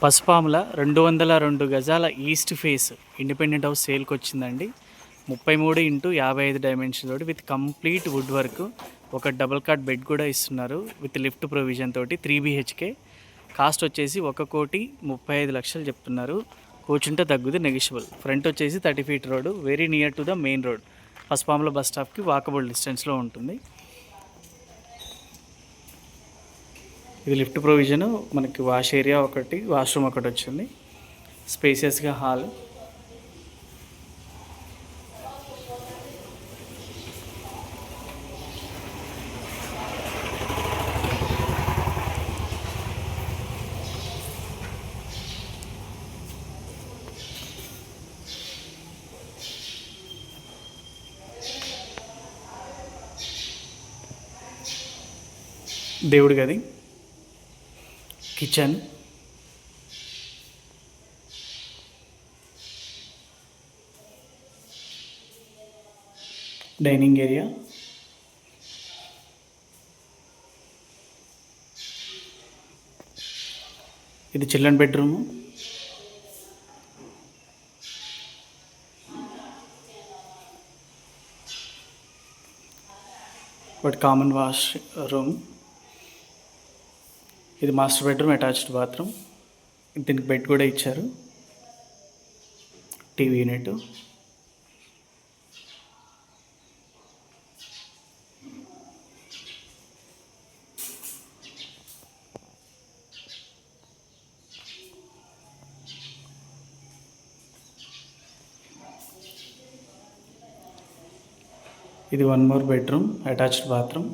పసుపాముల 202 గజాల east face independent house సేల్కి వచ్చిందండి. 33x55 డైమెన్షన్ తోటి విత్ కంప్లీట్ వుడ్ వర్క్, ఒక డబుల్ కాట్ బెడ్ కూడా ఇస్తున్నారు విత్ లిఫ్ట్ ప్రొవిజన్ తోటి. 3 BHK. కాస్ట్ వచ్చేసి 1,35,00,000 చెప్తున్నారు. కూర్చుంటే తగ్గుది, నెగిషియబుల్. ఫ్రంట్ వచ్చేసి 30 feet road, very near to the main road. Pasupamula bus స్టాప్కి వాకబుల్ డిస్టెన్స్లో ఉంటుంది. ఇది లిఫ్ట్ ప్రొవిజన్, మనకి వాష్ ఏరియా ఒకటి, వాష్రూమ్ ఒకటి వచ్చింది. స్పేసియస్గా హాల్. దేవుడి గది, కిచెన్, డైనింగ్ ఏరియా, ఇది children bedroom, but common wash room. ఇది మాస్టర్ బెడ్రూమ్, అటాచ్డ్ బాత్రూమ్. దీనికి బెడ్ కూడా ఇచ్చారు, టీవీ యూనిట్. ఇది 1 more బెడ్రూమ్, అటాచ్డ్ బాత్రూమ్.